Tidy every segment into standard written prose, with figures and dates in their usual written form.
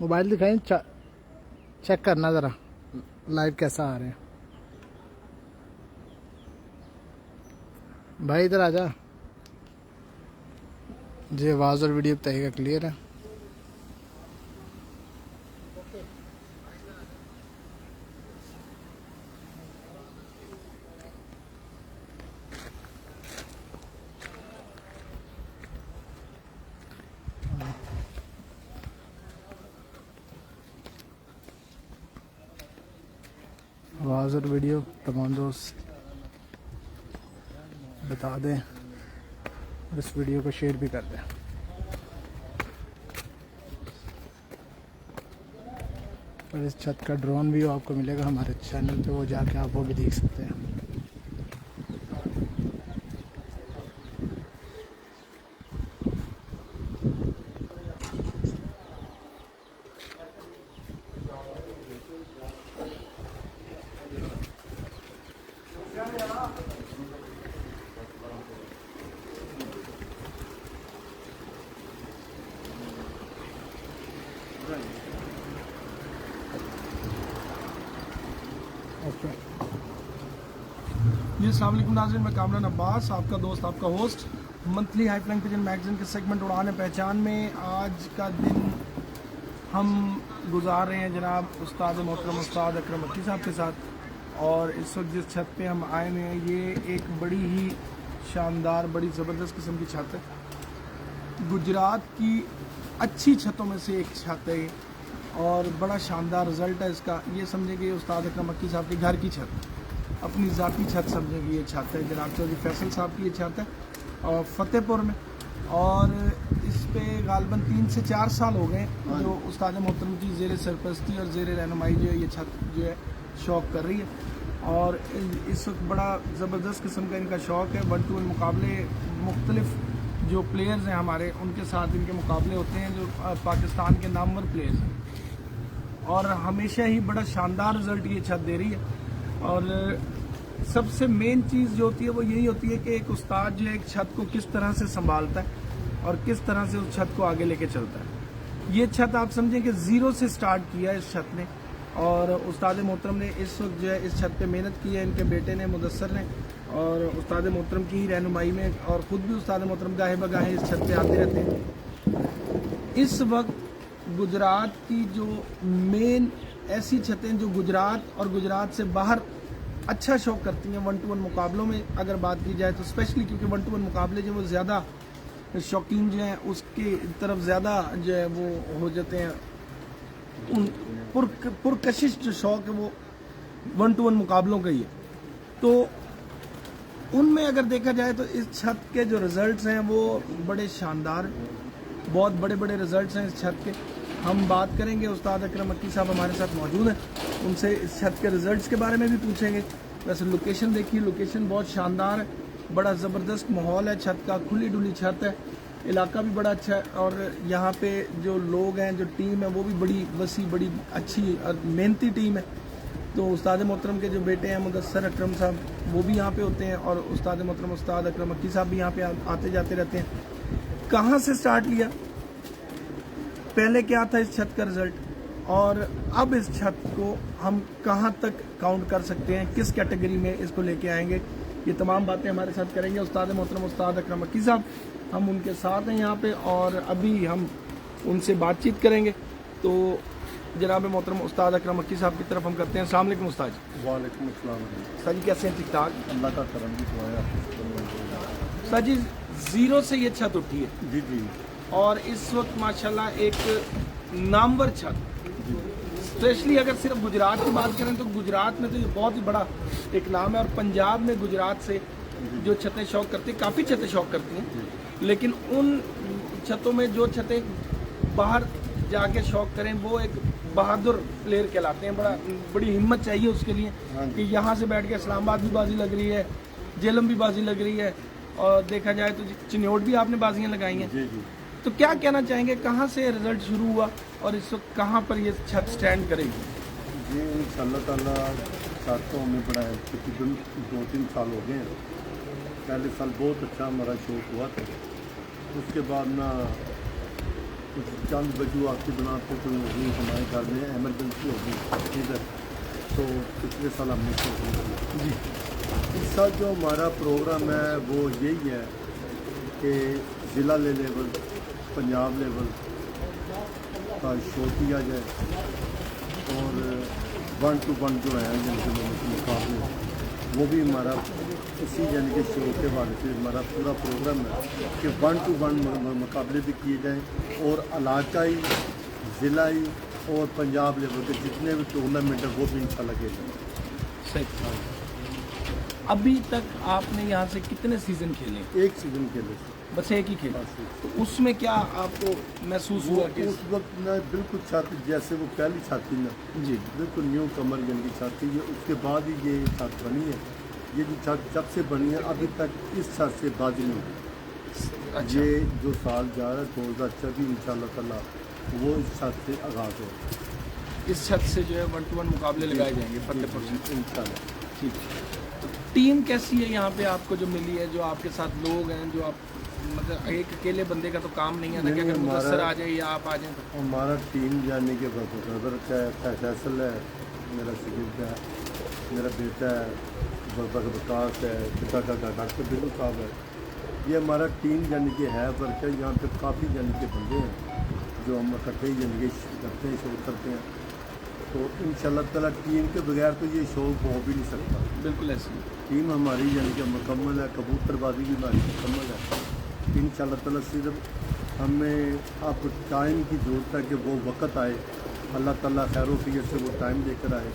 Mobile दिखाएं, check करना ज़रा लाइव कैसा आ रहे हैं। भाई इधर आ जा जी। आवाज़ और वीडियो बताइएगा क्लियर है। आवाज़ और वीडियो तमाम दोस्त बता दें और इस वीडियो को शेयर भी कर दें। और इस छत का ड्रोन व्यू आपको मिलेगा हमारे चैनल पे, वो जाके आप वो भी देख सकते हैं। ओके ये अस्सलाम वालेकुम नाज़रीन, मैं कामरान अब्बास, आपका दोस्त, आपका host, monthly high flank pigeon magazine के सेगमेंट उड़ान पहचान में आज का दिन हम गुजार रहे हैं जनाब उस्ताद मोहतरम उस्ताद अकरम मक्की साहब के साथ। और इस वक्त जिस छत पे हम आए हुए हैं ये एक बड़ी ही शानदार, बड़ी ज़बरदस्त किस्म की छत है। गुजरात की अच्छी छतों में से एक छत है और बड़ा शानदार रिज़ल्ट है इसका। ये समझेंगे उस्ताद अकरम मक्की साहब के घर की छत, अपनी ज़ाती छत समझेंगे। ये छत है जनाब चौधरी फैसल साहब की ये छत है और फतेहपुर में। और इस पे गालबन 3 से 4 साल हो गए जो उस्ताद मोहतरम की ज़ेर सरपरस्ती और ज़ेर रहनुमाई जो है ये छत जो है शौक़ कर रही है। और इस वक्त बड़ा ज़बरदस्त किस्म का इनका शौक़ है। 1-2 मुकाबले मुख्तलिफ जो प्लेयर्स हैं हमारे उनके साथ इनके मुकाबले होते हैं जो पाकिस्तान के नामवर प्लेयर्स हैं। और हमेशा ही बड़ा शानदार रिज़ल्ट ये छत दे रही है। और सबसे मेन चीज़ जो होती है वो यही होती है कि एक उस्ताद जो है एक छत को किस तरह से संभालता है और किस तरह से उस छत को आगे लेके चलता है। ये छत आप समझें कि ज़ीरो से स्टार्ट किया है इस छत ने। और उस्ताद मोहतरम ने इस वक्त जो है इस छत पे मेहनत की है, इनके बेटे ने मुदस्सर ने, और उस्ताद मोहतरम की रहनुमाई में, और ख़ुद भी उस्ताद मोहतरम गाहे बगाहे इस छत पे आते रहते हैं। इस वक्त गुजरात की जो मेन ऐसी छतें जो गुजरात और गुजरात से बाहर अच्छा शौक़ करती हैं 1-1 मुकाबलों में अगर बात की जाए तो, स्पेशली क्योंकि 1-1 मुकाबले जो वो ज़्यादा शौकीन जो हैं उसके तरफ ज़्यादा जो है वो हो जाते हैं। उन पुरकशिश जो शौक़ है वो 1-1 मुकाबलों का ही है। तो उनमें अगर देखा जाए तो इस छत के जो रिज़ल्ट्स हैं वो बड़े शानदार, बहुत बड़े बड़े रिज़ल्ट्स हैं इस छत के। हम बात करेंगे, उस्ताद अकरम मक्की साहब हमारे साथ मौजूद हैं, उनसे इस छत के रिज़ल्ट्स के बारे में भी पूछेंगे। वैसे लोकेशन देखिए, लोकेशन बहुत शानदार है, बड़ा ज़बरदस्त माहौल है छत का, खुली डुली छत है, इलाका भी बड़ा अच्छा है। और यहाँ पे जो लोग हैं, जो टीम है वो भी बड़ी वसी, बड़ी अच्छी और मेहनती टीम है। तो उस्ताद मोहतरम के जो बेटे हैं मुदस्सर अकरम साहब वो भी यहाँ पे होते हैं और उस्ताद मोहतरम उस्ताद अकरम मक्की साहब भी यहाँ पे आते जाते रहते हैं। कहाँ से स्टार्ट लिया, पहले क्या था इस छत का रिज़ल्ट, और अब इस छत को हम कहाँ तक काउंट कर सकते हैं, किस कैटेगरी में इसको लेके आएंगे, ये तमाम बातें हमारे साथ करेंगे उस्ताद मोहतरम उस्ताद अकरम मक्की साहब। हम उनके साथ हैं यहाँ पे और अभी हम उनसे बातचीत करेंगे। तो जनाब मोहतरम उस्ताद अकरम मक्की साहब की तरफ हम करते हैं। अस्सलाम वालेकुम उस्ताद जी। वालेकुम अस्सलाम। उस्ताद जी कैसे हैं, ठीक ठाक? अल्लाह का करम भी हुआ है। उस्ताद जी ज़ीरो से ये छत उठी है जी जी और इस वक्त माशाल्लाह एक नामवर छत, स्पेशली अगर सिर्फ गुजरात की बात करें तो गुजरात में तो ये बहुत ही बड़ा एक नाम है। और पंजाब में गुजरात से जो छतें शौक़ करती हैं, काफ़ी छतें शौक़ करती हैं, लेकिन उन छतों में जो छतें बाहर जाके शौक़ करें वो एक बहादुर प्लेयर कहलाते हैं। बड़ी हिम्मत चाहिए उसके लिए कि यहाँ से बैठ के इस्लामाबाद भी बाजी लग रही है, जेलम भी बाजी लग रही है, और देखा जाए तो चिन्योट भी आपने बाजियाँ लगाई हैं। जी जी। तो क्या कहना चाहेंगे, कहाँ से रिज़ल्ट शुरू हुआ और इस वक्त कहाँ पर ये छत स्टैंड करेगी? जी इंशाअल्लाह ताला छत तो हमें बड़ा है, तकरीबन 2-3 साल हो गए हैं। पहले साल बहुत अच्छा हमारा शौक हुआ था, उसके बाद ना कुछ चंद वजूहत की बना पे कोई होगी हमारे घर में एमरजेंसी होगी इधर, तो पिछले साल हमने शो किया जी। इस साल जो हमारा प्रोग्राम है वो यही है कि ज़िला लेवल, पंजाब लेवल का शो किया जाए और 1 to 1 जो है जिनके मुकाबले वो भी हमारा इसी यानी कि शो के हवाले से हमारा पूरा प्रोग्राम है कि 1 to 1 मुकाबले भी किए जाएँ और इलाकाई, ज़िलाई और पंजाब लेवल के जितने भी टूर्नामेंट हैं वो भी इंशाल्लाह खेले जाएँ। सही। अभी तक आपने यहाँ से कितने सीज़न खेले? एक सीज़न खेले, बस एक ही खेला। तो उसमें क्या आपको महसूस वो हुआ कि उस वक्त ना बिल्कुल छाती जैसे वो पहली छाती ना जी बिल्कुल न्यू कमर की छाती है, उसके बाद ही ये छत बनी है। ये जो छत जब से बनी है अभी तक इस छत से बाजी नहीं हुई। अच्छा। ये जो साल जा रहा है 2024 इंशाल्लाह ताला वो इस छत से आगाज़ हो, इस छत से जो है 1 to 1 मुकाबले लगाए जाएंगे फतेहपुर से इंशाल्लाह। ठीक है। तो टीम कैसी है यहाँ पे आपको जो मिली है, जो आपके साथ लोग हैं, जो आप मतलब एक अकेले बंदे का तो काम नहीं है ना कि अगर मुदस्सर आ जाए या आप आ जाएं तो? हमारा टीम जाने के ब्रदर का है, फैसल है, मेरा सजीद है, मेरा बेटा है, विकास है, पिता का डॉक्टर बिल्कुल साहब है। ये हमारा टीम यानी कि है वर्क है। यहाँ पे काफ़ी यानी के बंदे हैं जो हम इकट्ठे यानी कि करते हैं, शो करते हैं। तो इंशाल्लाह ताला टीम के बगैर तो ये शो हो भी नहीं सकता। बिल्कुल ऐसी टीम हमारी यानी कि मुकम्मल है, कबूतरबाजी भी हमारी मुकम्मल है। इंशाल्लाह ताला सिर्फ हमें अब टाइम की ज़रूरत है कि वो वक्त आए, अल्लाह ताला खैर-ओ-फियत से वो टाइम लेकर आए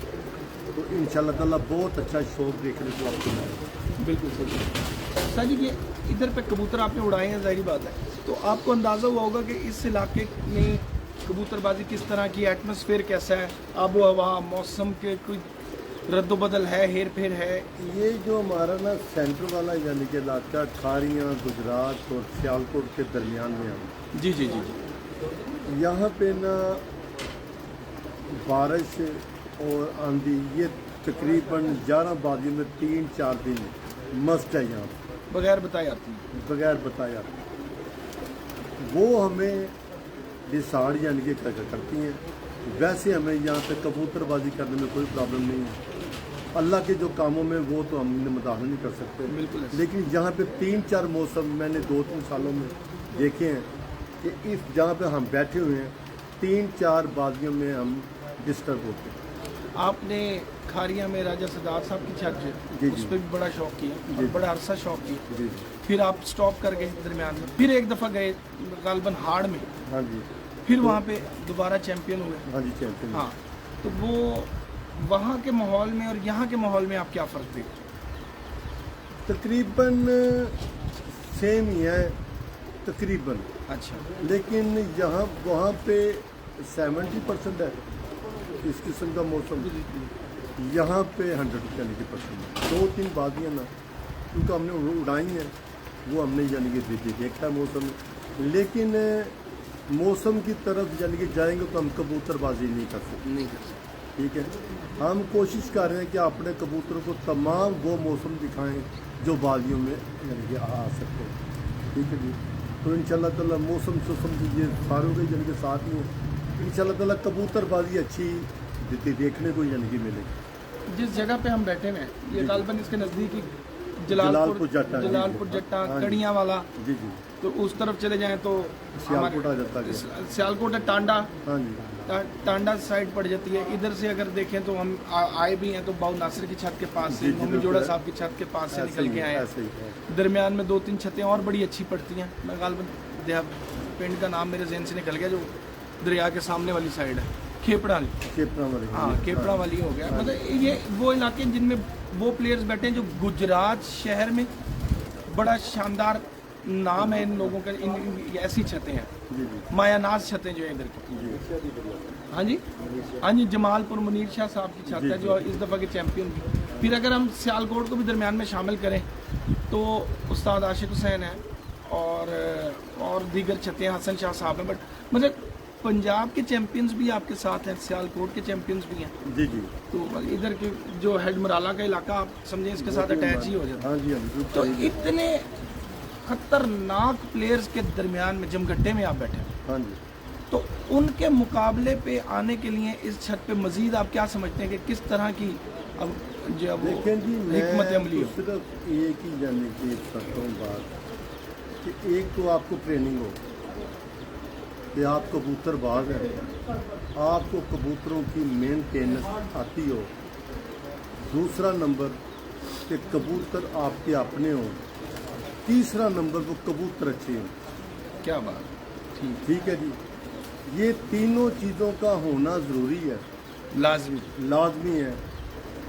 तो इंशाल्लाह ताला बहुत अच्छा शो देखने को आपको मिलेगा। बिल्कुल सही। सर जी, ये इधर पे कबूतर आपने उड़ाए हैं, ज़ाहिर बात है, तो आपको अंदाज़ा हुआ होगा कि इस इलाके में कबूतरबाजी किस तरह की, एटमॉस्फेयर कैसा है, आबो हवा, मौसम के कोई रद्दोबदल है, हेर फेर है? ये जो हमारा ना सेंटर वाला यानी कि इलाका खारियाँ, गुजरात और सियालकोट के दरमियान में है। जी जी जी जी। यहाँ पे ना बारिश और आंधी ये तकरीबन 11 बाजी में 3-4 दिन मस्त है। यहाँ बगैर बताए आती हैं। बगैर बताया वो हमें डिसाइड यानी कि करती हैं। वैसे हमें यहाँ पे कबूतरबाजी करने में कोई प्रॉब्लम नहीं है। अल्लाह के जो कामों में वो तो हम मुदाखला नहीं कर सकते। बिल्कुल। लेकिन यहाँ पे 3-4 मौसम मैंने 2-3 सालों में देखे हैं कि इस जहाँ पे हम बैठे हुए हैं 3-4 बाजियों में हम डिस्टर्ब होते हैं। आपने खारिया में राजा सरदार साहब की छत जी, उस जी। पर भी बड़ा शौक किया जी, और जी। बड़ा अरसा शौक किया, जी फिर आप स्टॉप कर गए दरमियान में, फिर एक दफ़ा गए गालबन हाड़ में, हाँ जी, फिर वहाँ पे दोबारा चैंपियन हुए। हाँ जी चैंपियन। हाँ, तो वो वहाँ के माहौल में और यहाँ के माहौल में आप क्या फ़र्क देखते? तकरीबन सेम ही है तकरीबन, अच्छा। लेकिन यहाँ वहाँ पे 70% है इस किस्म का मौसम, यहाँ पे 100 यानी कि परसेंट। 2-3 बादियाँ ना क्योंकि हमने उड़ाई हैं वो हमने यानी कि देखा है मौसम, लेकिन मौसम की तरफ यानी कि जाएंगे तो हम कबूतरबाजी नहीं कर सकते। नहीं कर सकते। ठीक है, हम कोशिश कर रहे हैं कि अपने कबूतरों को तमाम वो मौसम दिखाएं जो बाजियों में यानी कि आ सकते हैं। ठीक है जी, तो इंशाल्लाह ताला मौसम ये सारों के यानी कि साथ ही हैं। इंशाल्लाह ताला कबूतरबाजी अच्छी देखने को यानी कि मिलेगी। जिस जगह पे हम बैठे हुए हैं ये जी। गालबन इसके नज़दीक ही जलालपुर जट्टा, जी, जलालपुर जी। जट्टा, हाँ जी। कड़ियाँ वाला, जी जी, तो उस तरफ चले जाएं तो सियालकोट आ जाता है। सियालकोट है, टांडा, हाँ जी, टांडा साइड पड़ जाती है। इधर से अगर देखें तो हम आए भी हैं तो बाऊ नासिर की छत के पास से, जी, जी, मोहम्मद जोड़ा बिल्कुल। साहब की छत के पास से ऐसे निकल ही के है, आए हैं। ऐसे ही है। दरमियान में 2-3 छतें और बड़ी अच्छी पड़ती हैं। मैं गालबन पिंड का नाम मेरे जहन से निकल गया, जो दरिया के सामने वाली साइड है, खेपड़ा वाली। केपड़ा वाली। हाँ, केपड़ा वाली हो गया। मतलब ये वो इलाके जिनमें वो प्लेयर्स बैठे हैं जो गुजरात शहर में बड़ा शानदार नाम है इन लोगों का। इन ऐसी छतें हैं, जी जी मायानाज छतें जो है इधर की। जी। हाँ जी, हाँ जी, जमालपुर मुनीर शाह साहब की छत जी, है जो इस दफ़ा के चैंपियन भी। फिर अगर हम सियालकोट को भी दरमियान में शामिल करें तो उस्ताद आशिक हुसैन है और दीगर छतें हसन शाह साहब हैं। बट मतलब पंजाब के चैंपियंस भी आपके साथ हैं, सियालकोट के चैंपियंस भी हैं। जी जी। तो इधर के जो हेड मराला का इलाका आप समझें इसके साथ अटैच ही हो जाता है। हाँ जी, हाँ जी। तो इतने खतरनाक प्लेयर्स के दरमियान में जमघट्टे में आप बैठे हैं, हाँ जी। तो उनके मुकाबले पे आने के लिए इस छत पे मजीद आप क्या समझते हैं कि किस तरह की अब जो है वो देखें जी, हिकमत मैं अमली तो हो? सिर्फ एक ही जानने की करता हूँ बात कि एक तो आपको ट्रेनिंग हो कि आप कबूतरबाज हैं, आपको कबूतरों की मेंटेनेंस आती हो। दूसरा नंबर कि कबूतर आपके अपने हों। तीसरा नंबर वो कबूतर अच्छे हों। क्या बात, ठीक, ठीक है जी, ये तीनों चीज़ों का होना ज़रूरी है, लाजमी, लाजमी है।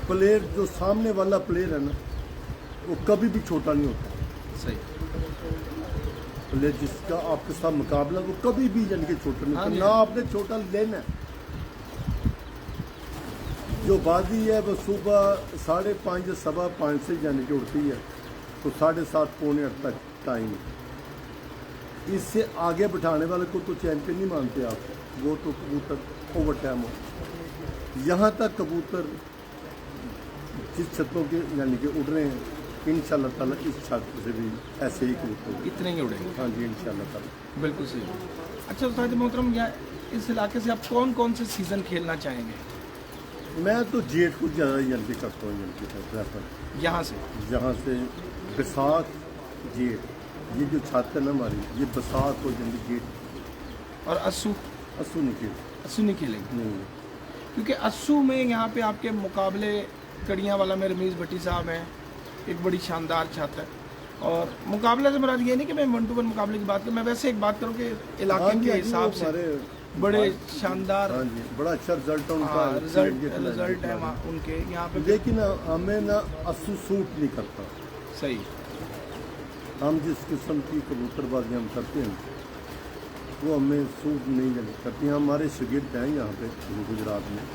प्लेयर जो सामने वाला प्लेयर है ना, वो कभी भी छोटा नहीं होता। सही, प्लेयर जिसका आपके साथ मुकाबला वो कभी भी यानी कि छोटा नहीं हाँ होता, जी। ना आपने छोटा लेना है। जो बाजी है वो सुबह 5:30 या 5:15 से यानी कि उठती है तो 7:30 पौने 8 तक टाइम है। इससे आगे बिठाने वाले को तो चैंपियन नहीं मानते आप, वो तो कबूतर ओवर टाइम हो। यहाँ तक कबूतर जिस छतों के यानी कि उड़ रहे हैं इंशाल्लाह ताला इस छत से भी ऐसे ही कबूतर इतने ही उड़ेंगे, हाँ जी इंशाल्लाह ताला। बिल्कुल सही। अच्छा उस्ताद मोहतरम, या इस इलाके से आप कौन कौन से सीज़न खेलना चाहेंगे? मैं तो जेठ को ज़्यादा यानी कि करता हूँ यानी कि प्रेफर। यहाँ से यहाँ से बैसाख जेठ, ये जो छत है ना हमारी, ये बैसाख और यानी जेठ, और अस्सू अस्सू नहीं खेल अस्सू नहीं खेलेंगे नहीं। क्योंकि अस्सू में यहाँ पे आपके मुकाबले कड़ियाँ वाला में रमीज़ भट्टी साहब हैं, एक बड़ी शानदार छत है। और मुकाबले से मुराद ये नहीं कि मैं 1-to-1 मुकाबले की बात करूँ, मैं वैसे एक बात करूँ कि हाँ इलाके जी, के हाँ जी, हिसाब वो से हमारे बड़े शानदार हाँ जी बड़ा अच्छा रिजल्ट है उनका। हाँ, रिजल्ट ये रिजल्ट है वहाँ उनके यहाँ पे। लेकिन हमें ना अस्सू सूट नहीं करता। सही, हम जिस किस्म की कबूतरबाजी हम करते हैं वो हमें सूट नहीं करती। हमारे शागिर्द हैं यहाँ पे गुजरात में,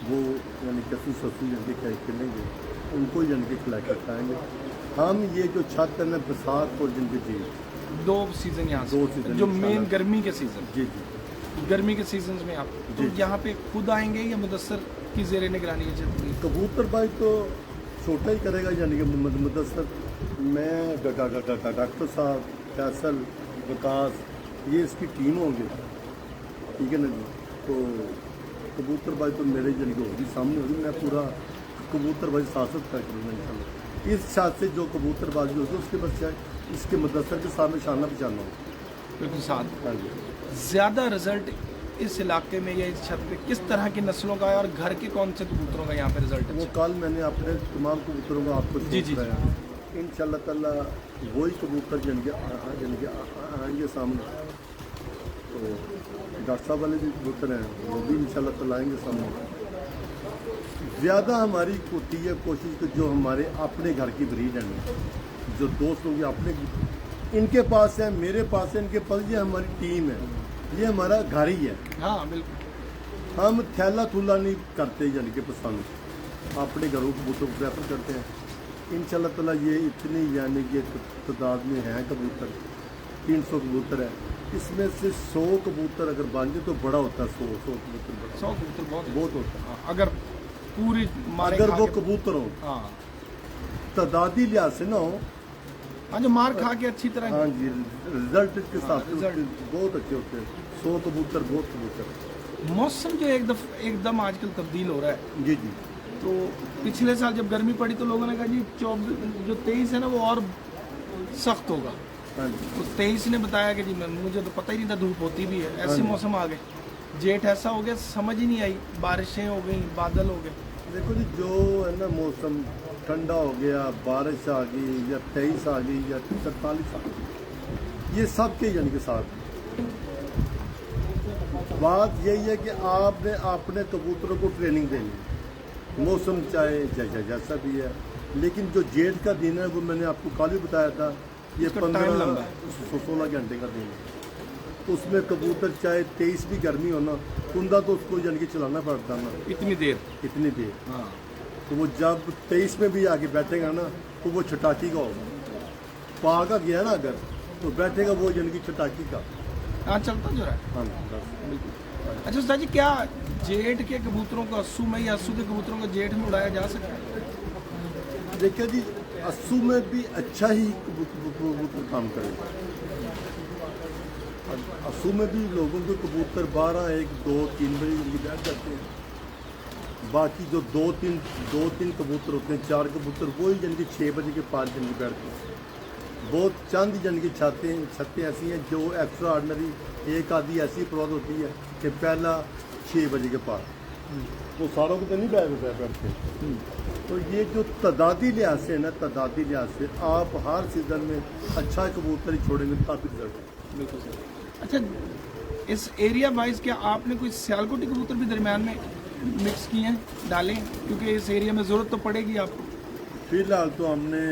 वो यानी कि ससू यानी कि खेलेंगे, उनको यानी कि खिला कर खाएँगे। हम ये जो छत है ना बैसाख और जिनके जी 2 सीज़न यहाँ दो से सीज़न जो इंशाल्लाह। मेन गर्मी के सीज़न, जी जी गर्मी के सीजन में आप तो जी। यहाँ पे खुद आएंगे या मुदस्सर की जेर निगरानी है चलती है? कबूतरबाजी तो छोटा ही करेगा यानी कि मुदस्सर, मैं डॉक्टर साहब, फैसल, विकास, ये इसकी टीम होंगे, ठीक है ना जी। तो कबूतरबाजी तो मेरे यानी कि होगी, सामने होगी। मैं पूरा कबूतरबाजी सासत कर करूँगा इंशाल्लाह। इस छत से जो कबूतरबाजी होगी उसके बच्चे इसके मुदस्सर के सामने शाना पहचाना होगा। बिल्कुल साथ। हाँ जी। ज़्यादा रिजल्ट इस इलाके में या इस छत पे किस तरह की नस्लों का है और घर के कौन से कबूतरों का यहाँ पे रिजल्ट वो है? कल मैंने अपने तमाम कबूतरों का आपको जी, जी, बताया। इंशाल्लाह ताला वही कबूतर जिनके आएंगे सामने। तो डॉक्टर साहब वाले भी कबूतर हैं, वो भी इंशाल्लाह ताला आएंगे सामने। ज़्यादा हमारी होती है कोशिश कि जो हमारे अपने घर की ब्रीड है ना, जो दोस्तों की अपने इनके पास है, मेरे पास है, इनके पास, ये हमारी टीम है, ये हमारा घर ही है। हाँ बिल्कुल। हम थैला थूला नहीं करते यानी कि पसंद, अपने घरों कबूतर को प्रेफर करते हैं। इंशाल्लाह ताला ये इतनी यानी कि तादाद में हैं कबूतर, 300 कबूतर है, इसमें से 100 कबूतर अगर बन जाए तो बड़ा होता है। 100 कबूतर बड़ा 100 कबूतर बहुत होता है। हाँ, अगर पूरी मारे अगर खा वो के- कबूतर हो, हाँ तादादी लिहाज से ना हो, हाँ, जो मार खा के अच्छी तरह हाँ जी, रिजल्ट के हाँ, साथ रिजल्ट। बहुत अच्छे होते हैं। 100 कबूतर बहुत कबूतर। मौसम जो एकदम आजकल तब्दील हो रहा है, जी जी तो पिछले साल जब गर्मी पड़ी तो लोगों ने कहा जी 23 है ना वो और सख्त होगा। हाँ जी। तो 23 ने बताया कि जी मुझे तो पता ही नहीं था धूप होती भी है, ऐसे हाँ। मौसम आ गए। जेठ ऐसा हो गया समझ ही नहीं आई, बारिशें हो गई, बादल हो गए। देखो जी, जो है ना मौसम ठंडा हो गया, बारिश आ गई, या 23 आ गई, या 43 आ गई, ये सब के यानी के साथ बात यही है कि आपने अपने कबूतरों को ट्रेनिंग देनी, मौसम चाहे जैसा भी है। लेकिन जो जेठ का दिन है वो मैंने आपको कल भी बताया था, ये उसका टाइम लंबा है। 16 घंटे का दिन है। उसमें कबूतर चाहे 23 भी गर्मी हो ना, कुंदा तो उसको यानी कि चलाना पड़ता ना इतनी देर। इतनी देर। हाँ तो वो जब 23 में भी आके बैठेगा ना तो वो छटाकी का होगा। पागा गया ना अगर तो बैठेगा वो यानी कि छटाकी का। हाँ चलता जो रहा है। हाँ बस। अच्छा उस्ताद जी, क्या जेठ के कबूतरों को अस्सू में या अस्सू के कबूतरों को जेठ में उड़ाया जा सकता है? देखिए जी, अस्सू में भी अच्छा ही कबूतर काम करेगा। असू में भी लोगों के कबूतर 12, 1, 2, 3 बजे जल्दी बैठ जाते हैं। बाकी जो दो तीन कबूतर होते हैं, 4 कबूतर, वही जन 6 बजे के पार जल्दी बैठते हैं। बहुत चंद जन की छतें ऐसी हैं जो एक्स्ट्रा ऑर्डनरी, एक आधी ऐसी प्रवाद होती है कि पहला 6 बजे के पार, वो सारों को तो नहीं बैठते। तो ये जो तदादी लिहाज से है ना, तदादी लिहाज से आप हर सीज़न में अच्छा कबूतर ही छोड़ेंगे तब रिजल्ट है। बिल्कुल सर। अच्छा, इस एरिया वाइज क्या आपने कोई सियालकोटी कबूतर भी दरमियान में मिक्स किए हैं, डालें, क्योंकि इस एरिया में ज़रूरत तो पड़ेगी आपको? फिलहाल तो हमने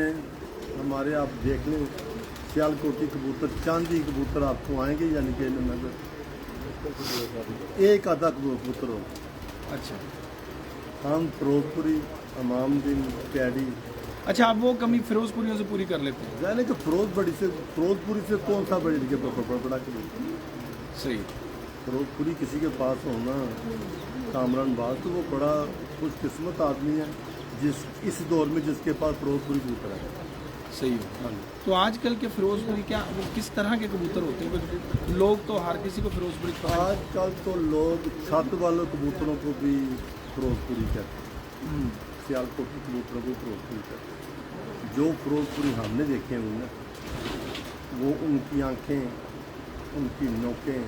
हमारे, आप देख लें, सियालकोटी कबूतर, चांदी कबूतर आपको आएंगे, यानी कि नजर एक आधा कबूतर हो। अच्छा, हम फिरोजपुरी, अमामदीन, कैडी, अच्छा, आप वो कमी फिरोजपुरियों से पूरी कर लेते हैं? यानी कि फिरोजपुरी से कौन सा बड़ी बड़ा कबूतर? सही। फिरोजपुरी किसी के पास होना, कामरान बाज, तो वो बड़ा खुशकिस्मत आदमी है जिस इस दौर में जिसके पास फिरोजपुरी कबूतर है। सही है। हाँ। तो आजकल के फिरोजपुरी क्या वो किस तरह के कबूतर होते हैं? कुछ लोग तो हर किसी को फिरोजपुरी आजकल तो लोग छत वाले कबूतरों को भी फिरोजपुरी कहते हैं, सियालकोटी कबूतरों को फिरोजपुरी कहते हैं। जो फिरोजपुरी हमने देखे हुए ना, वो उनकी आंखें, उनकी नोकें,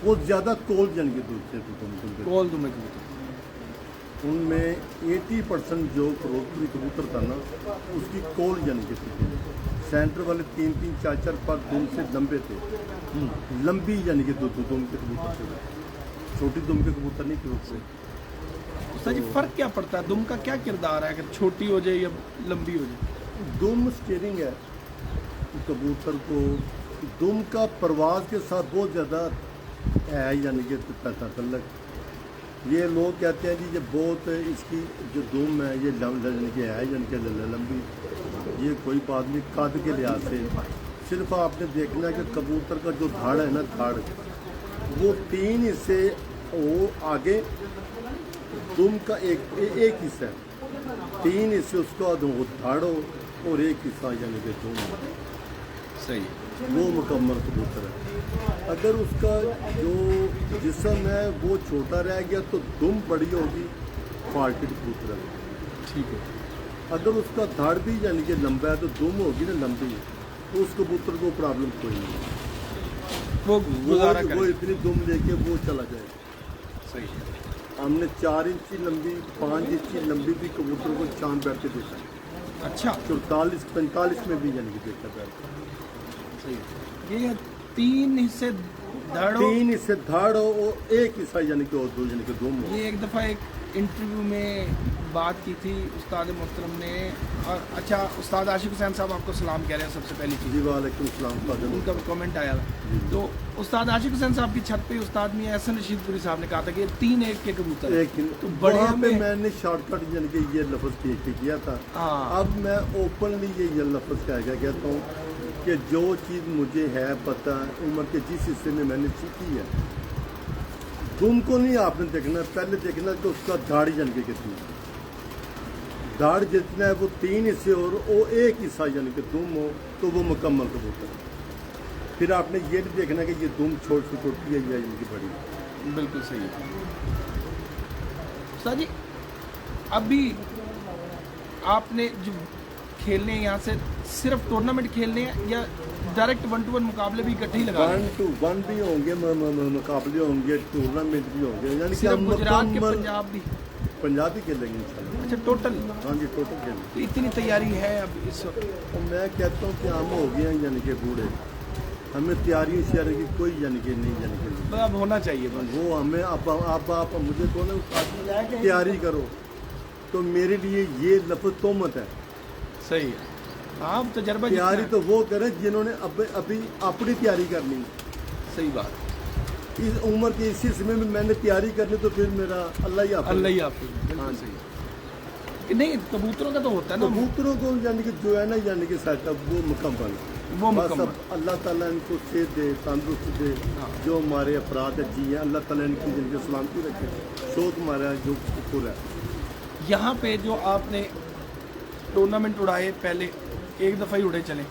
वो ज़्यादा कोल जन के दूर से कोल दुमे कबूतर, उनमें 80% जो फिरोजपुरी कबूतर था ना, उसकी कोल जन के थी। सेंटर वाले 3-3, 4-4 पर दुम से लंबे थे, लंबी यानी कि दुम के कबूतर थे, छोटी दुम के कबूतर नहीं थे उससे। सर जी, फ़र्क क्या पड़ता है? दुम का क्या किरदार है, अगर छोटी हो जाए या लंबी हो जाए? दुम स्टीयरिंग है कबूतर को, दुम का परवाज के साथ बहुत ज़्यादा है, यानी कि तल्लक। ये लोग कहते हैं जी ये बहुत इसकी जो दुम है ये यानी कि है, यानी कि लंबी, ये कोई बात नहीं। कद के लिहाज से सिर्फ आपने देखना है कि कबूतर का जो धाड़ है ना, धाड़ वो 3 हिस्से, वो आगे दुम का एक हिस्सा है, 3 हिस्से उसका धाड़ो और एक हिस्सा यानी कि दुम। सही। वो मुकम्मल कबूतर है। अगर उसका जो जिस्म है वो छोटा रह गया तो दुम बड़ी होगी, फाल्टेड कबूतर है। ठीक है। अगर उसका धाड़ भी यानी कि लंबा है तो दुम होगी ना लंबी, तो उस कबूतर को प्रॉब्लम कोई नहीं, वो इतनी दुम लेके वो चला जाएगा। सही है। हमने 4 इंच की लंबी, 5 इंच की लंबी भी कबूतर को चांद बैठ के देखा है। अच्छा, 44-45 में भी यानी कि देखा बैठ। ये 3 हिस्से धड़ हो, 3 हिस्से धाड़ हो और एक हिस्सा यानी कि और 2 यानी कि दुम हो। ये एक दफ़ा एक इंटरव्यू में बात की थी उस्ताद मोहतरम ने। और अच्छा, उस्ताद आशिक हुसैन साहब आपको सलाम कह रहे हैं सबसे पहली चीज़। जी वालेकुम सलाम। उनका कमेंट आया था। तो उस्ताद आशिक हुसैन साहब की छत पे उस्ताद मियां एहसन रशीदपुरी साहब ने कहा था कि 3-1 के कबूतर एक तो बड़े बड़े में मैंने शॉर्टकट यानी कि ये लफ्ज़ किया था। हाँ। अब मैं ओपनली ये लफ्ज़ कहता हूँ कि जो चीज़ मुझे है पता, उम्र के जिस हिस्से में मैंने सीखी है, तुमको नहीं आपने देखना, पहले देखना कि उसका दाढ़ जन के कितनी, दाढ़ जितना है वो 3 हिस्से और वो एक हिस्सा यानी कि दुम हो तो वो मुकम्मल कबूतर है। फिर आपने ये नहीं देखना कि ये दुम छोटी है या इनकी बड़ी। बिल्कुल सही है। उस्ताद जी, अभी आपने जो खेलने यहाँ से सिर्फ टूर्नामेंट खेलने हैं या डायरेक्ट 1-to-1 मुकाबले भी इकट्ठे ही लगा रहे हैं? 1-to-1 भी होंगे, मुकाबले होंगे, टूर्नामेंट भी होंगे, यानी कि सिर्फ गुजरात के मुकम्मल पंजाब ही खेलेंगे इंशाल्लाह। अच्छा, टोटल? हाँ जी, टोटल खेलेंगे। तो इतनी तैयारी है अब इस वक्त? तो मैं कहता हूँ कि हम हो गए हैं यानी कि बूढ़े, हमें तैयारी शेयर की कोई यानी कि नहीं, यानी कि अब होना चाहिए बस। वो हमें आप मुझे बोले तैयारी करो, तो मेरे लिए ये लफ्ज़ तोहमत है। सही है। आप तजर्बा तैयारी तो वो करें जिन्होंने अभी अपनी तैयारी करनी है। सही बात। इस उम्र के इसी समय में मैंने तैयारी करनी, तो फिर मेरा अल्लाह ही आप। हाँ सही है। नहीं, कबूतरों का तो होता है ना, कबूतरों को यानी कि जो है ना, यानी कि सेटअप वो मुकम्मल, वो बस अब अल्लाह ताला इनको सेहत दे, तंदुरुस्त दे। जो हमारे अपराध जी हैं अल्लाह ताला इनकी जिंदगी सलामती रखे, शोक हमारा जो शुक्र है। यहाँ पे जो आपने टूर्नामेंट उड़ाए, पहले एक दफ़ा ही उड़े चले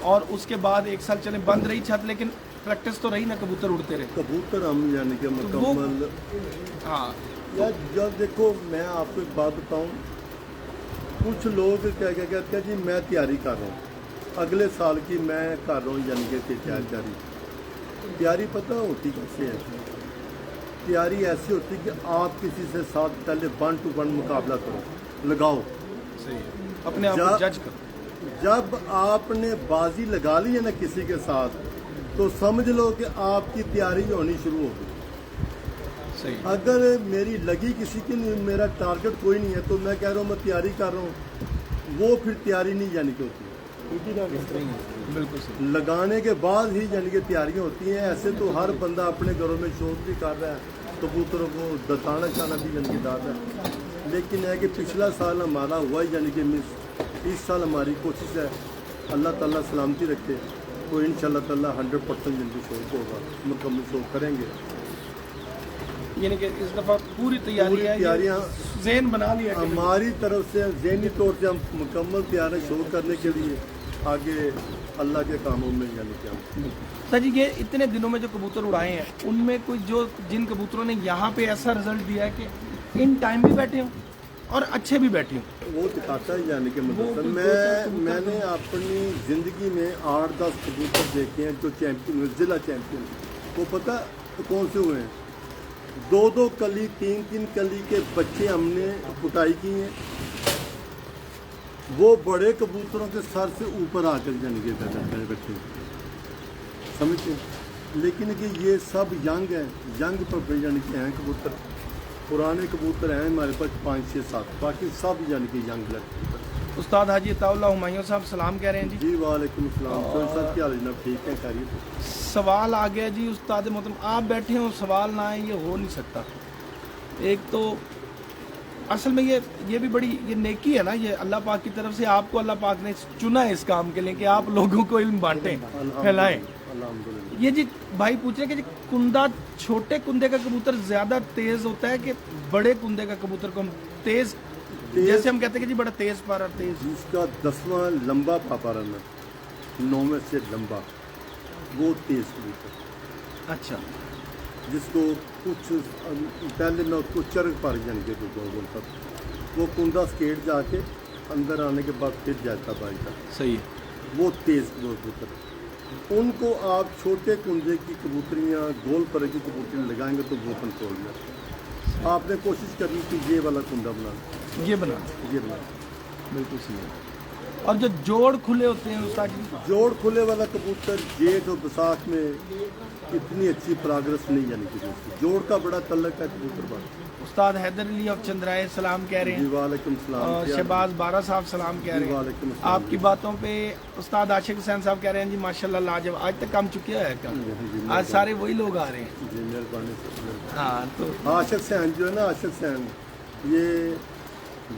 और उसके बाद 1 साल चले, बंद रही छत, लेकिन प्रैक्टिस तो रही ना, कबूतर उड़ते रहे। कबूतर हम यानी कि वो- मुकम्मल हाँ यार, जब देखो मैं आपको एक बात बताऊं, कुछ लोग क्या क्या कहते हैं जी मैं तैयारी कर रहा हूँ, अगले साल की मैं कर रहा हूँ यानी कि तैयारी पता होती कैसे है? तैयारी ऐसी होती कि आप किसी से साथ पहले 1 to 1 मुकाबला करो, लगाओ। सही है, अपने आप को जज करो। जब आपने बाजी लगा ली है ना किसी के साथ, तो समझ लो कि आपकी तैयारी होनी शुरू हो गई। सही। अगर मेरी लगी किसी की नहीं, मेरा टारगेट कोई नहीं है, तो मैं कह रहा हूँ मैं तैयारी कर रहा हूँ, वो फिर तैयारी नहीं यानी कि होती है। बिल्कुल सही। लगाने के बाद ही यानी कि तैयारियाँ होती हैं। ऐसे तो हर बंदा अपने घरों में शौक भी कर रहा है, कबूतरों को दताना चाना भी यानी कि डाल रहा है, लेकिन है कि पिछला साल हमारा हुआ यानी कि मिस, इस साल हमारी कोशिश है अल्लाह ताला सलामती रखे, तो इंशाल्लाह ताला 100% जल्दी शौक होगा, मुकम्मल शौक करेंगे। यानी कि इस दफ़ा पूरी तैयारी है, तैयारियाँ ज़हन बना लिया कि हमारी तरफ से ज़हनी तौर से हम मुकम्मल तैयार हैं शौक करने के लिए, आगे अल्लाह के कामों में यानी कि हम। सर जी, ये इतने दिनों में जो कबूतर उड़ाए हैं, उनमें कोई जो जिन कबूतरों ने यहाँ पे ऐसा रिजल्ट दिया है कि इन टाइम भी बैठे हों और अच्छे भी बैठे हों, वो दिखाता है यानी कि मतलब वो मैंने अपनी ज़िंदगी में 8-10 कबूतर देखे हैं जो चैम्पियन, ज़िला चैम्पियन, वो पता कौन से हुए हैं? 2-2 कली 3-3 कली के बच्चे हमने कुटाई की हैं, वो बड़े कबूतरों के सर से ऊपर आकर यानी कि बैठे समझते, लेकिन कि ये सब यंग है, यंग पर यानी कि हैं कबूतर। पुराने कबूतर हैं हमारे पास 5-6-7, बाकी सब यानी कि यंग है। उस्ताद हाजी अताउल्लाह हुमायूं साहब सलाम कह रहे हैं जी। जी वालेकुम सलाम। तो सब क्या हाल है? ठीक है, खैरियत। सवाल आ गया जी उस्ताद मोहतरम, आप बैठे हो सवाल ना आए, ये हो नहीं सकता। एक तो असल में ये भी बड़ी ये नेकी है ना, ये अल्लाह पाक की तरफ से आपको अल्लाह पाक ने चुना है इस काम के लिए कि आप लोगों को इल्म बांटें, फैलाएं। अल्हम्दुलिल्लाह। ये जी भाई पूछ रहे कि जी कुंदा, छोटे कुंदे का कबूतर ज्यादा तेज होता है कि बड़े कुंदे का कबूतर को हम तेज, जैसे हम कहते हैं कि जी बड़ा तेज पारा तेज, जिसका 10वां लंबा पापारन है, 9वें से लंबा, वो तेज कबूतर। अच्छा, जिसको कुछ पहले मैं उसको चरक पर जाने के बोलता, वो कुंदा स्केट जाके अंदर आने के बाद फिर जाता बाइक, सही है। वो तेज कबूतर। उनको आप छोटे कुंदे की कबूतरियाँ, गोल पर की कबूतरियाँ लगाएंगे तो वो कंट्रोल में। आपने कोशिश करनी कि ये वाला कुंदा बनाना, ये बना ये बना। बिल्कुल सही है। और जो जोड़ खुले होते हैं उस्ताद जी, जोड़ खुले वाला कबूतर जेठ और बैसाख में इतनी अच्छी प्रोग्रेस नहीं जानी चाहिए, जोड़ का बड़ा तल्लक है कबूतर पर। उस्ताद हैदर अली ऑफ चंद्राए सलाम कह रहे जी हैं, वालेकुम सलाम। और क्या- शहबाज बारा साहब सलाम कह जी, रहे वालेकुम हैं। अस्सलाम। आपकी बातों पे उस्ताद आशिक हुसैन साहब कह रहे हैं जी माशाल्लाह लाजवाब, आज तक काम चुके हैं क्या? जी, आज सारे वही लोग आ रहे हैं। जी मेहरबानी से। हाँ तो आशिक सैन जो है ना, आशिक सैन, ये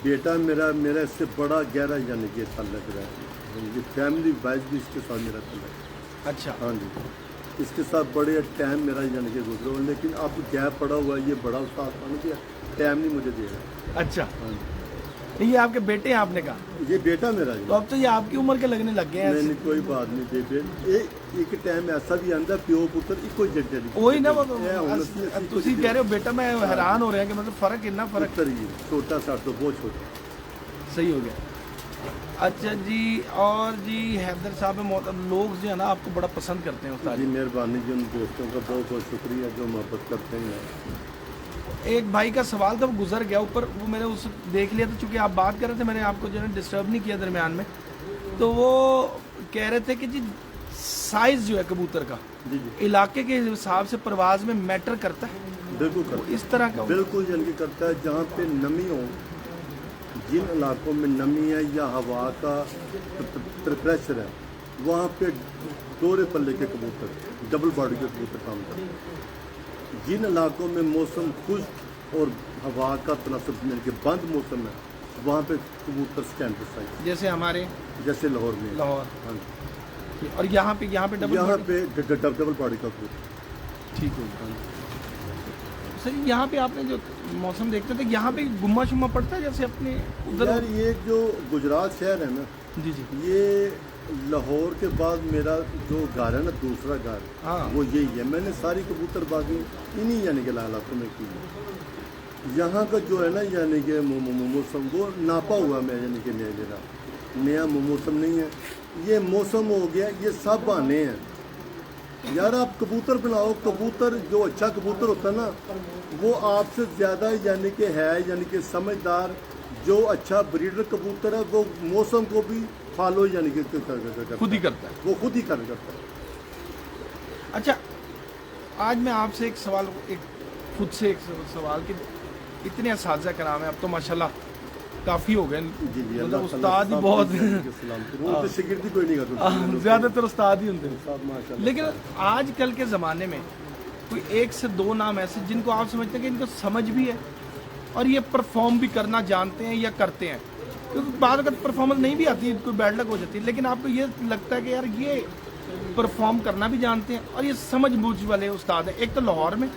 बेटा मेरा इससे बड़ा गहरा यानी कि ताल्लुक रहा है, ये फैमिली वाइज भी इसके साथ मेरा ताल्लुक। अच्छा, हाँ जी, इसके साथ बड़े टाइम मेरा यानी कि गुजरा, लेकिन अब गैप पड़ा हुआ है, ये बड़ा उस्ताद बन गया, टाइम नहीं मुझे दे रहा। अच्छा, हाँ जी, ये आपके बेटे हैं आपने कहा, ये बेटा मेरा है। तो अब तो ये आपकी उम्र के लगने लग गए नहीं हैं। कोई बात नहीं बेटे, एक टाइम ऐसा भी आंदा प्यो पुत्र इको जड्डे वही ना, तुसी कह रहे हो बेटा, मैं हैरान हो रहा है कि मतलब फर्क इतना फर्क पुत्र ही छोटा सा तो बहुत छोटा। सही हो गया। अच्छा जी, और जी हैदर साहब मोहतरम, लोग जो है ना आपको बड़ा पसंद करते हैं उस्ताद जी जी। मेहरबानी जी, उन दोस्तों का बहुत बहुत शुक्रिया जो मोहब्बत करते हैं। एक भाई का सवाल था, वो गुजर गया ऊपर, वो मैंने उस देख लिया था, चूंकि आप बात कर रहे थे, मैंने आपको जो है डिस्टर्ब नहीं किया दरमियान में। तो वो कह रहे थे कि जी साइज जो है कबूतर का जी जी इलाके के हिसाब से परवाज में मैटर करता है, बिल्कुल वो करता इस तरह का है, बिल्कुल जल्दी करता है। जहाँ पे नमी हो, जिन इलाकों में नमी है या हवा का प्रेशर है, वहाँ पे दोहरे पल्ले के कबूतर, डबल बॉडी के कबूतर काम करते हैं। जिन इलाकों में मौसम खुश्क और हवा का तनासब मिल के बंद मौसम है, वहाँ पे कबूतर स्टैंडर्ड साइज, जैसे हमारे जैसे लाहौर में। लाहौर, हाँ, और यहाँ पे डबल यहाँ बॉडी? पे डबल बॉडी का कबूतर। ठीक है सर। यहाँ पे आपने जो मौसम देखते थे, यहाँ पे गुम्मा शुम्मा पड़ता है जैसे अपने उधर? यार ये जो गुजरात शहर है ना, जी जी, ये लाहौर के बाद मेरा जो घर है ना, दूसरा घर, हाँ। वो यही है। मैंने सारी कबूतरबाजी इन्हीं यानी कि इलाकों में की है। यहाँ का जो है ना यानी कि मौसम वो नापा हुआ मैं यानी कि नया मौसम नहीं है, ये मौसम हो गया, ये सब बहाने हैं। यार आप कबूतर बनाओ, कबूतर जो अच्छा कबूतर होता है ना, वो आपसे ज़्यादा यानी कि है यानी कि समझदार। जो अच्छा ब्रीडर कबूतर है वो मौसम को भी फॉलो यानी कि खुद ही करता है। वो खुद ही करता है। अच्छा, आज मैं आपसे एक सवाल, खुद से एक सवाल कि इतने असातिज़ा का नाम है, अब तो माशाल्लाह काफ़ी हो गए, जी जी, मतलब अल्लाह उस्ताद ही बहुत तो शिगिर्दी कोई नहीं करता, ज़्यादातर उस्ताद ही होते हैं। उस्ताद माशाल्लाह। लेकिन आजकल के ज़माने में कोई 1 से 2 नाम ऐसे जिनको आप समझते हैं कि इनको समझ भी है और ये परफॉर्म भी करना जानते हैं या करते हैं, क्योंकि बाद अगर परफॉर्मेंस नहीं भी आती है, कोई बैड लक हो जाती है, लेकिन आपको ये लगता है कि यार ये परफॉर्म करना भी जानते हैं और ये समझ बूझ वाले उस्ताद हैं, एक तो लाहौर में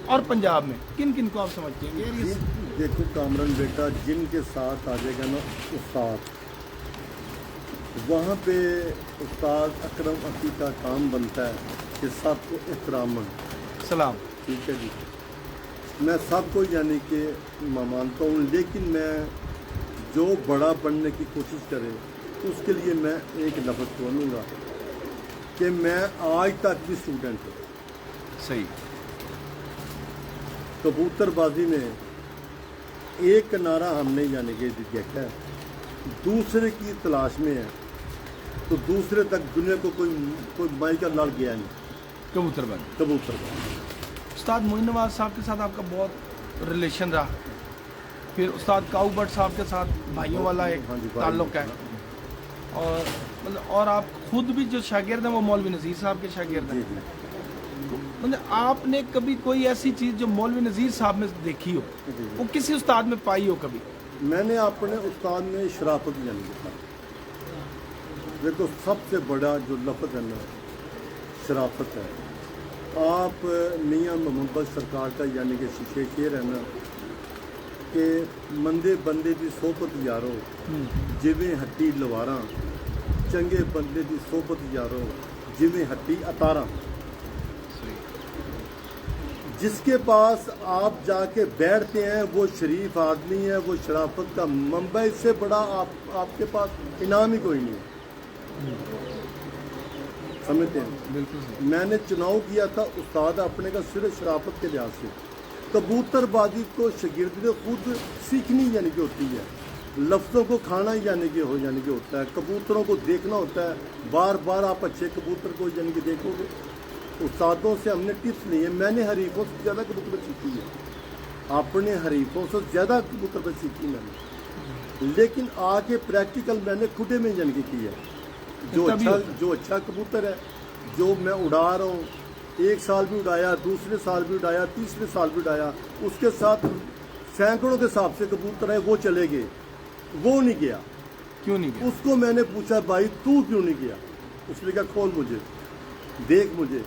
और पंजाब में, किन किन को आप समझते हैं कि यार ये देखो कामरान बेटा, जिनके साथ आ जाएगा ना उस्ताद, वहाँ पे उस्ताद अकरम अकी का काम बनता है कि सबको एहतरामन सलाम। ठीक है जी, मैं सबको यानी कि मानता हूँ, लेकिन मैं जो बड़ा बनने की कोशिश करे उसके लिए मैं एक लफ्ज़ बोलूँगा कि मैं आज तक भी स्टूडेंट हूँ। सही। कबूतरबाजी में एक नारा हमने यानी कि देखा है, दूसरे की तलाश में है, तो दूसरे तक दुनिया को कोई माई का लड़ गया नहीं। कबूतरबाजी उस्ताद मोइन नवाज साहब के साथ आपका बहुत रिलेशन रहा, फिर उस्ताद काऊ भट्ट साहब के साथ भाइयों वाला एक हाँ जी, ताल्लुक है, और मतलब और आप खुद भी जो शागिर्द हैं वो मौलवी नज़ीर साहब के शागिर्द जी हैं। जी मतलब आपने कभी कोई ऐसी चीज़ जो मौलवी नज़ीर साहब में देखी हो, जी। वो किसी उस्ताद में पाई हो कभी? मैंने अपने उस्ताद में शराफत यानी कि देखो, सबसे बड़ा जो लफ्ज़ है ना शराफत है। आप मियाँ मोहम्मद सरकार का यानी कि शेर है ना कि मंदे बंदे की सोहबत यारो जिवें हट्टी लवारा, चंगे बंदे की सोहबत यारो जिवें हट्टी अतारा। जिसके पास आप जाके बैठते हैं वो शरीफ आदमी है, वो शराफत का मंबा, इससे बड़ा आपके पास इनाम ही कोई नहीं है। समझते हैं? बिल्कुल। मैंने चुनाव किया था उस्ताद अपने का सिर्फ शराफत के लिहाज से। कबूतरबाजी को शागिर्द ने खुद सीखनी यानी कि होती है, लफ्ज़ों को खाना यानी कि होता है, कबूतरों को देखना होता है, बार बार आप अच्छे कबूतर को यानी कि देखोगे। उस्तादों से हमने टिप्स ली है, मैंने हरीफों से ज़्यादा कबूतर सीखी है, अपने हरीफों से ज़्यादा कबूतर सीखी मैंने, लेकिन आगे प्रैक्टिकल मैंने खुदे में यानी कि की है। जो अच्छा कबूतर है जो मैं उड़ा रहा हूँ, 1 साल भी उड़ाया, दूसरे साल भी उड़ाया, तीसरे साल भी उड़ाया, उसके साथ सैकड़ों के हिसाब से कबूतर है वो चले गए, वो नहीं गया। क्यों नहीं गया? उसको मैंने पूछा भाई तू क्यों नहीं गया? उसने कहा खोल मुझे, देख मुझे।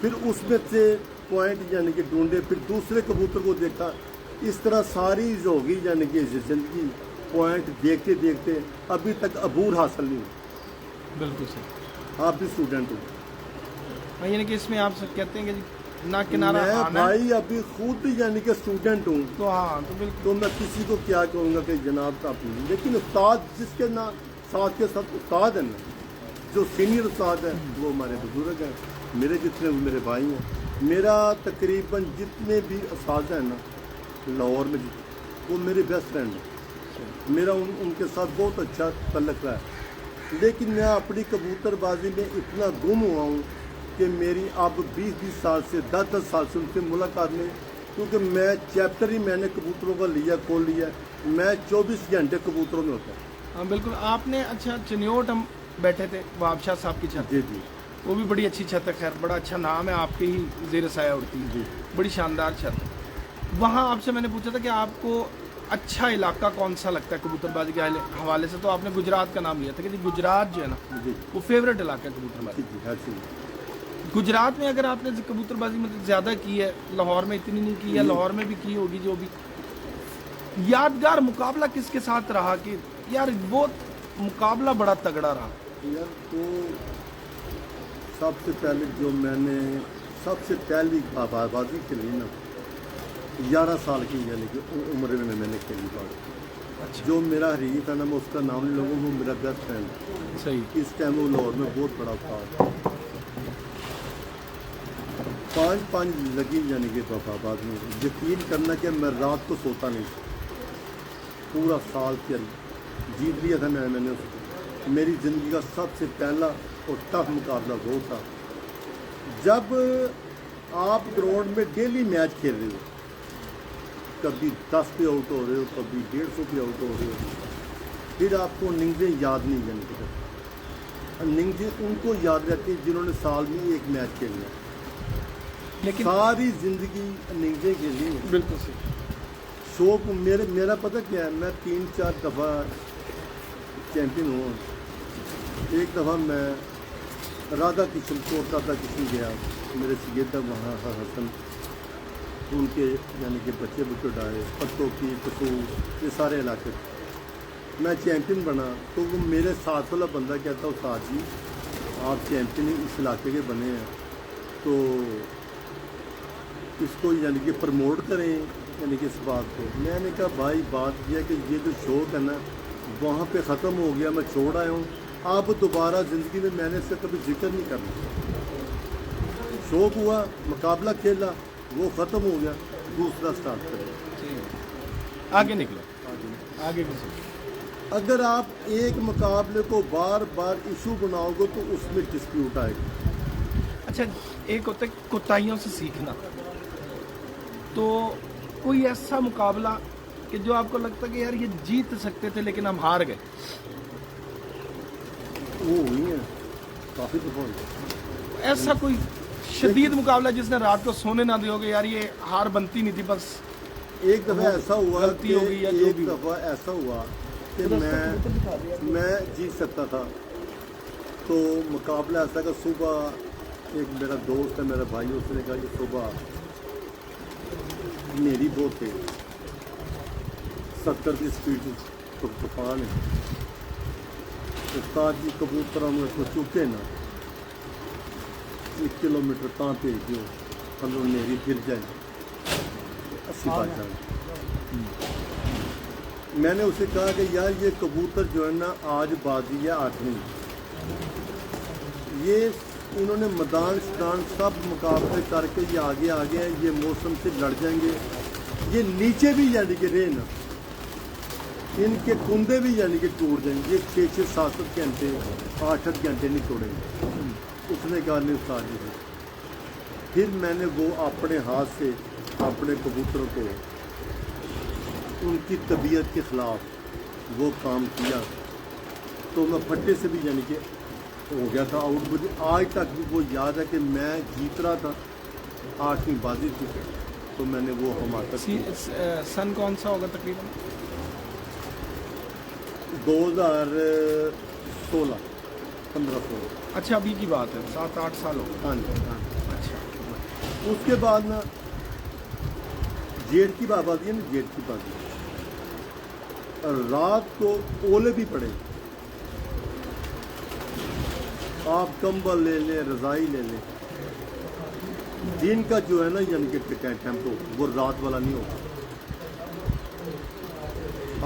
फिर उसमें से पॉइंट यानी कि ढूंढे, फिर दूसरे कबूतर को देखा, इस तरह सारी होगी यानी कि जिंदगी पॉइंट देखते देखते अभी तक अबूर हासिल नहीं हुई। बिल्कुल सही। आप भी स्टूडेंट हो, यानी कि इसमें आप सब कहते हैं कि ना किनारा मैं आना है, भाई अभी खुद यानी कि स्टूडेंट हूँ, तो हाँ तो बिल्कुल। तो मैं किसी को क्या कहूँगा कि जनाब आप नहीं, लेकिन उस्ताद जिसके ना साथ के साथ उस्ताद है ना, जो सीनियर उस्ताद है वो हमारे बुजुर्ग हैं, मेरे जितने मेरे भाई हैं। मेरा तकरीबन जितने भी उस्ताद हैं ना लाहौर में, वो मेरे बेस्ट फ्रेंड हैं। मेरा उनके साथ बहुत अच्छा तल्लक रहा है, लेकिन मैं अपनी कबूतरबाजी में इतना गुम हुआ हूँ कि मेरी अब 20-20 साल से 10-10 साल से उनसे मुलाकात नहीं, क्योंकि मैं चैप्टर ही मैंने कबूतरों का लिया खोल लिया, मैं 24 घंटे कबूतरों में होता हूँ। हाँ बिल्कुल। आपने अच्छा चनियोट हम बैठे थे, वाबशाह साहब की छत, जी जी वो भी बड़ी अच्छी छत है, खैर बड़ा अच्छा नाम है, आपके ही ज़ेर साया उड़ती है, जी। बड़ी शानदार छत। वहाँ आपसे मैंने पूछा था कि आपको अच्छा इलाका कौन सा लगता है कबूतरबाजी के हवाले से, तो आपने गुजरात का नाम लिया था कि जी गुजरात जो है ना जी वो फेवरेट इलाका है कबूतरबाजी। जी हर चीज़। गुजरात में अगर आपने कबूतरबाजी मतलब ज़्यादा की है, लाहौर में इतनी नहीं की है, लाहौर में भी की होगी, जो भी यादगार मुकाबला किसके साथ रहा कि यार वो मुकाबला बड़ा तगड़ा रहा? यार तो सबसे पहले जो मैंने सबसे पहली आबादी खेली ना 11 साल की यानी कि उम्र में मैंने खेली बात। अच्छा जो मेरा हरीफ है ना मैं उसका नाम नहीं लूँगा, वो मेरा बेस्ट फ्रेंड। सही। इस टाइम वो लाहौर में बहुत बड़ा था। 5 लगी यानी कि बाबाबाद में। यकीन करना कि मैं रात को सोता नहीं था, पूरा साल चल जीत लिया था मैंने उसको। मेरी ज़िंदगी का सबसे पहला और टफ मुकाबला वो था जब आप ग्राउंड में डेली मैच खेल रहे हो, कभी 10 पे आउट हो रहे हो, कभी 150 पे आउट हो रहे हो, फिर आपको इनिंग्सें याद नहीं करनी पड़ती। इनिंग्सें उनको याद रहती है जिन्होंने साल में एक मैच खेल लिया, लेकिन सारी ज़िंदगी इनिंग्सें खेली हैं। बिल्कुल सही। शौक मेरा पता क्या है, मैं 3-4 दफ़ा चैम्पियन हूँ। एक दफ़ा मैं राधा किशन गया, मेरे सैयद वहाँ हसन उनके यानी कि बच्चे उड़ाए, पत्तों की कसूर ये सारे इलाके। मैं चैम्पियन बना तो वो मेरे साथ वाला बंदा कहता उस्ताद जी आप चैम्पियन इस इलाके के बने हैं तो इसको यानी कि प्रमोट करें यानी कि इस बात को। मैंने कहा भाई बात यह है कि ये जो शौक है ना वहाँ पे ख़त्म हो गया, मैं छोड़ आया हूँ। अब दोबारा ज़िंदगी में मैंने इससे कभी जिक्र नहीं करना। शौक हुआ, मुकाबला खेला, वो ख़त्म हो गया, दूसरा स्टार्ट करें, आगे निकलो, आगे भी सोचो। अगर आप एक मुकाबले को बार बार इशू बनाओगे तो उसमें डिस्प्यूट आएगा। अच्छा, एक होता है कोताहियों से सीखना, तो कोई ऐसा मुकाबला कि जो आपको लगता है कि यार ये जीत सकते थे लेकिन हम हार गए? वो हुई है काफ़ी दफ़ा। ऐसा कोई शदीद मुकाबला जिसने रात को सोने ना दियोगे यार ये हार बनती नहीं थी, बस एक दफ़ा ऐसा हुआ गलती कि हो गई या जो एक भी हो। दफ़ा ऐसा हुआ कि मैं जीत सकता था। तो मुकाबला ऐसा कि सुबह एक मेरा दोस्त है, मेरा भाई, उसने कहा कि सुबह मेरी बहुत है 70 की स्पीड तो तूफान है, उस्ताद जी कबूतर हम उसको चुके ना 1 किलोमीटर कहाँ भेज दो, हम लोग मेरी गिर जाए 80 बात जाए। मैंने उसे कहा कि यार ये कबूतर जो है ना आज बाजी है 8वीं, ये इन्होंने मैदान सब मुकाबले करके ये आगे हैं, ये मौसम से लड़ जाएंगे, ये नीचे भी यानी कि रहे ना इनके कुंदे भी यानी कि टूट जाएंगे, ये 6-6, 7-7 घंटे 8-8 घंटे नहीं तोड़ेंगे। उसने कहा नहीं उस्ताद जी। फिर मैंने वो अपने हाथ से अपने कबूतरों को उनकी तबीयत के ख़िलाफ़ वो काम किया तो मैं फट्टे से भी यानी कि हो गया था आउट। मुझे आज तक भी वो याद है कि मैं जीत रहा था, 8वीं बाजी थी, तो मैंने वो हमाकत की। सन कौन सा होगा तकरीबन? 2016, 15-16। अच्छा, अभी की बात है, 7-8 साल हो गए। हाँ जी, हाँ। अच्छा, उसके बाद ना जेठ की बात है ना, जेठ की बात है, रात को ओले भी पड़े, आप कंबल ले लें, रज़ाई ले लें, दिन का जो है ना यानी कि टेम्पो वो रात वाला नहीं होगा।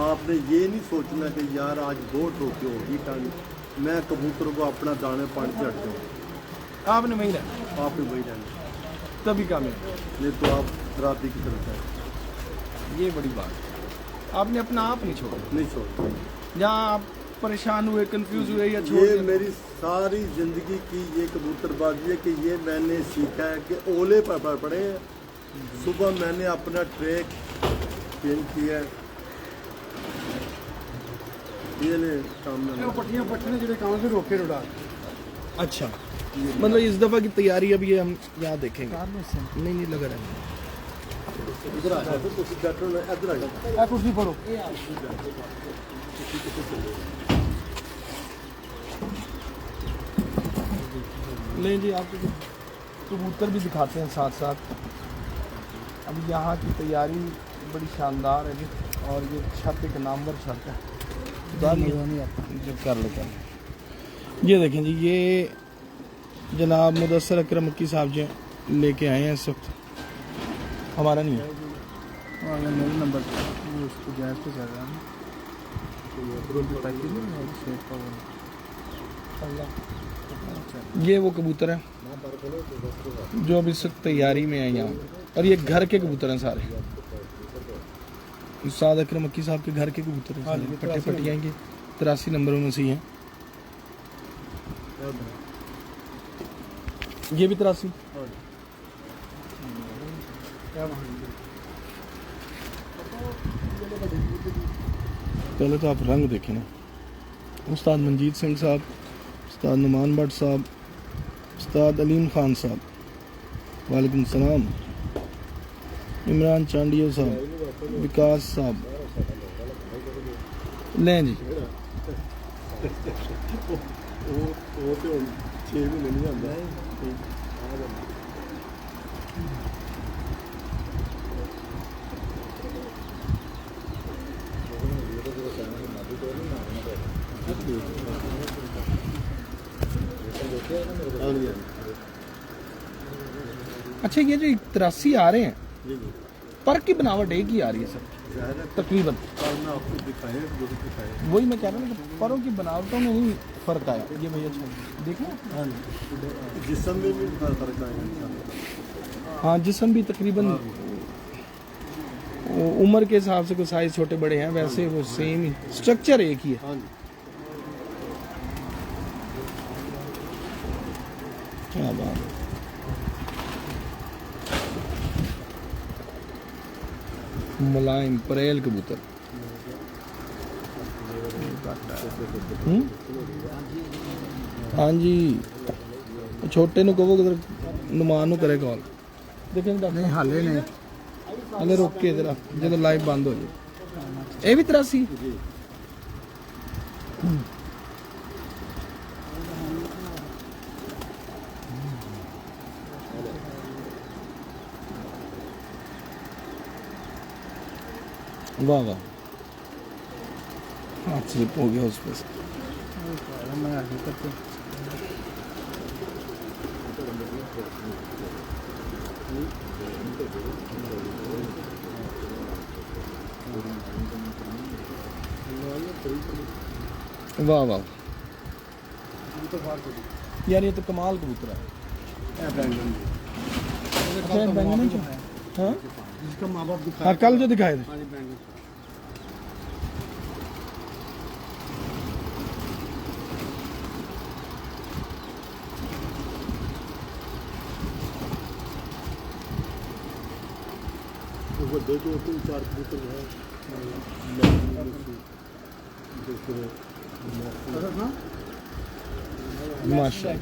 आपने ये नहीं सोचना कि यार आज बहुत रोके होगी टांग, मैं कबूतरों को अपना दाने पानी से हट जाऊँ। आपने वहीं रहना, आपने वही रहना, तभी कामयाब, नहीं तो आप खराबी की तरफ जाए। ये बड़ी बात है। आपने अपना आप नहीं छोड़ा, नहीं छोड़, जहाँ आप परेशान हुए, कंफ्यूज हुए या छोड़ ये दिया? मेरी सारी ज़िंदगी की ये कबूतरबाजी है कि ये मैंने सीखा है कि ओले पर पड़े। सुबह मैंने अपना ट्रैक चेंज किया, ये ले सामने पट्टियां पट्टने जो काम से रोके उड़ा अच्छा, मतलब इस दफ़ा की तैयारी अभी हम यहाँ देखेंगे। नहीं नहीं लगा रहा, इधर आ जाओ, तो बैठो ना, इधर आ जाओ, कुर्सी पढ़ो। नहीं जी, आपको कबूतर भी दिखाते हैं साथ साथ। अभी यहाँ की तैयारी बड़ी शानदार है जी, और ये छत एक नामवर छत है। नहीं आता जब कर लो कर। ये देखें जी, ये जनाब मुदस्सर अकरम मक्की साहब जी लेके आए हैं इस वक्त, हमारा नहीं है। अगर मेरे नंबर वो उसको गैस पे चल रहा है ना, तो ये प्रोटी पैकेट नहीं है शेप का वो। ये वो कबूतर है जो अभी इस वक्त तैयारी में है यहाँ, और ये घर के कबूतर हैं सारे, उस्ताद अकरम मक्की साहब के घर के कबूतर हैं सारे, पट्टे पट्टियाँ के 83 नंबरों में से ही हैं। ये भी 83। पहले तो आप रंग देखें ना। उस्ताद मंजीत सिंह साहब, उस्ताद नुमान भट्ट साहब, उस्ताद अलीम खान साहब, वालेकुम सलाम, इमरान चांडियो साहब, विकास साहब, लें जी। वो तो 6 महीने नहीं आंदा है। अच्छा, ये जो 83 आ रहे हैं, पर की बनावट एक ही आ रही है सर तकरीबन। वही मैं कह रहा हूँ कि परों की बनावटों में ही फर्क आया। ये भैया देखना, जिस्म में भी फर्क आएगा। हाँ, जिस्म भी तकरीबन उम्र के हिसाब से कोई साइज छोटे बड़े हैं, वैसे वो सेम ही स्ट्रक्चर एक ही है। क्या बात है। मुलायम परेल कबूतर। हाँ जी, छोटे नु कहो नुमान करे कॉल। देखें नहीं हाले नहीं, हाले रोक के जरा जो लाइव बंद हो जाए। ये भी 83। वाह वाह, हाथ स्लिप हो गया उस पर। मैं हकीकत से वाह वाह यार, ये तो कमाल कबूतर है। अच्छा, बैंगन है। हाँ, जिसका माँ बाप दिखा, हाँ कल जो दिखाए थे। दो 3-4 कबूतर है। माशाल्लाह,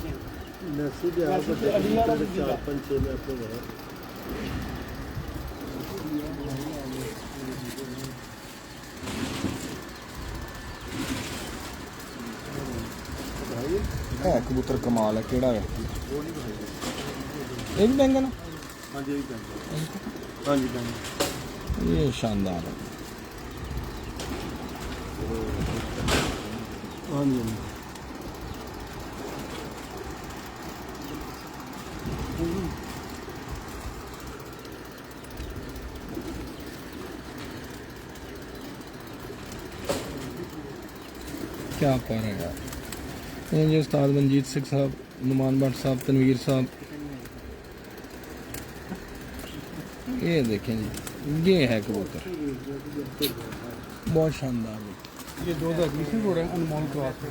नसीब है 4-5-6 में अपने घर। है कबूतर कमाल है। केड़ा है ये भी बैंगन है। हाँ जी, हाँ जी, ये शानदार है। हाँ जी। क्या कर रहे हैं यार। ये जो उस्ताद मंजीत सिंह साहब, नुमान भट्ट साहब, तनवीर साहब, ये देखें जी, ये है कबूतर बहुत शानदार। ये 2020 में हो रहा है अनमोल के वास्ते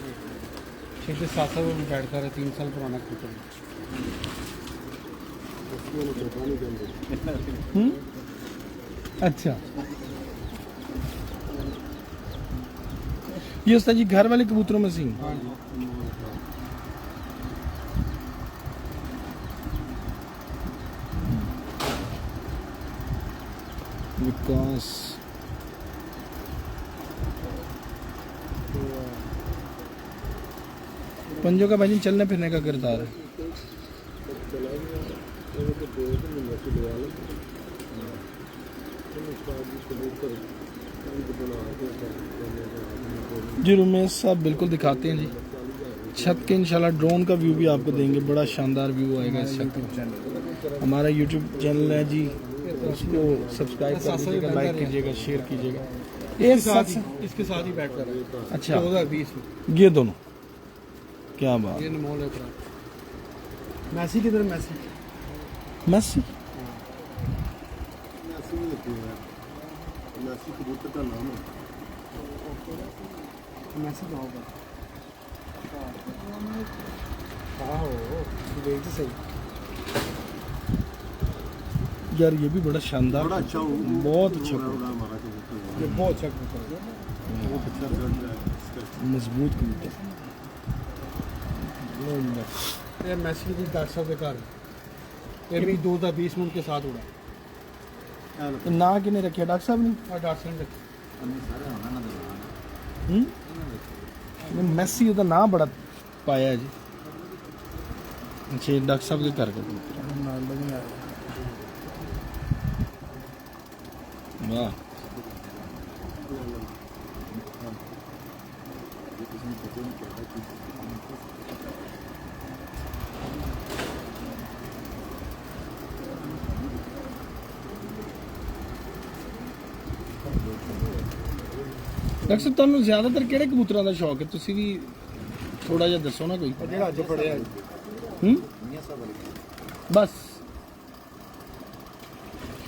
6 से 7 साल में बैठता रहा, 3 साल पुराना कबूतर। अच्छा, ये उस्ताद जी घर वाले कबूतरों में से ही। हाँ जी, विकास पंजों का भाई चलने फिरने का किरदार है। जी रुमेश साहब बिल्कुल दिखाते हैं जी। छत के इंशाल्लाह ड्रोन का व्यू भी आपको देंगे, बड़ा शानदार व्यू आएगा इस छत पे। हमारा यूट्यूब चैनल है जी, उसको सब्सक्राइब कर दीजिएगा, लाइक कीजिएगा, शेयर कीजिएगा। ये साथ इसके साथ ही बैठ कर अच्छा 2020 में ये दोनों क्या बात। ये अनमोल है पूरा। मैसी किधर है? मैसी मैसी मैसी भी लगी हुई है, मैसी कबूतर का नाम है। मैसी कहाँ पर? हाँ हो देख तो सही। यार ये भी बड़ा शानदार, बड़ा अच्छा बहुत अच्छा, हमारा कबूतर ये बहुत अच्छा कबूतर है। बहुत अच्छा रिजल्ट है इसका। मजबूत कबूतर। ये मैसी की डॉक्टर साहब के घर है। ये भी 2020 में उनके साथ उड़ा। तो ना किने रखे डॉक्टर साहब ने? और डॉक्टर साहब ने नहीं, मैसी ਉਹਦਾ ਨਾਂ बड़ा पाया है जी। अच्छा ये डॉक्टर साहब के घर का कबूतर। ਨਾਲ ਲੱਗਣਾ वाह ਡਾਕਟਰ ਸਾਹਿਬ ਤੁਹਾਨੂੰ ਜ਼ਿਆਦਾਤਰ ਕਿਹੜੇ ਕਬੂਤਰਾਂ ਦਾ ਸ਼ੌਕ ਹੈ? ਤੁਸੀਂ ਵੀ ਥੋੜਾ ਜਿਹਾ ਦੱਸੋ ਨਾ ਕੋਈ। ਜਿਹੜਾ ਅੱਜ ਫੜਿਆ ਹੂੰ बस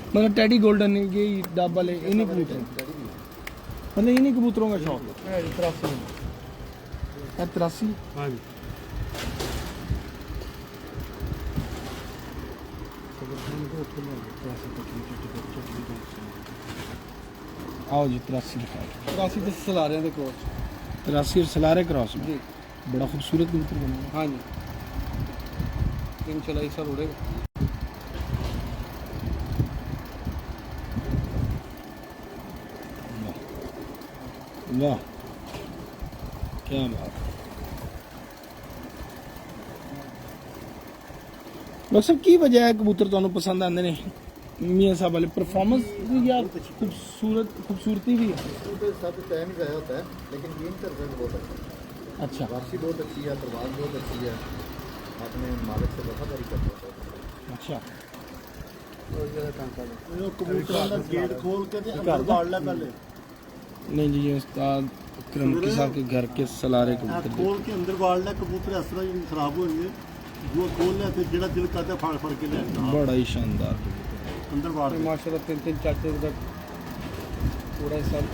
मतलब टैडी गोल्डन ये डब वाले इन्हीं कबूतर, मतलब इन्हीं कबूतरों का शौक है 83 है। 83 हाँ जी। आओ जी 83 दिखाओ। 83 तो सलारियां दे क्रॉस 83 और सलारे क्रॉस में जी। बड़ा खूबसूरत कबूतर बना है। हाँ जी। इंशाल्लाह इस साल उड़ेगा। वाह क्या बात। डॉक्टर साहब की वजह है कबूतर ਤੁਹਾਨੂੰ पसंद आते ने? मियां साहब वाले परफॉर्मेंस या खूबसूरती भी है? उसके साथ टाइम ज़ाया होता है, लेकिन गेम का रिजल्ट बहुत अच्छा है। अच्छा वापसी बहुत अच्छी है, प्रवास बहुत अच्छी है, अपने मालिक से वफादारी करते हैं। अच्छा और ज़्यादा काम कर कबूतर का गेट खोल के अंदर बाड़ ला पहले, नहीं जी ये उस्ताद क्रमकी साहब के घर के सलारे कबूतर खोल के अंदर बाड़ ला कबूतर इस तरह ही खराब हो जाएंगे। वो खोल लिया फिर जेड़ा दिल करता है फाड़ के ले बड़ा ही शानदार कबूतर अंदर बाड़ तो माशाल्लाह 3-3 4-4 तक पूरा इस साल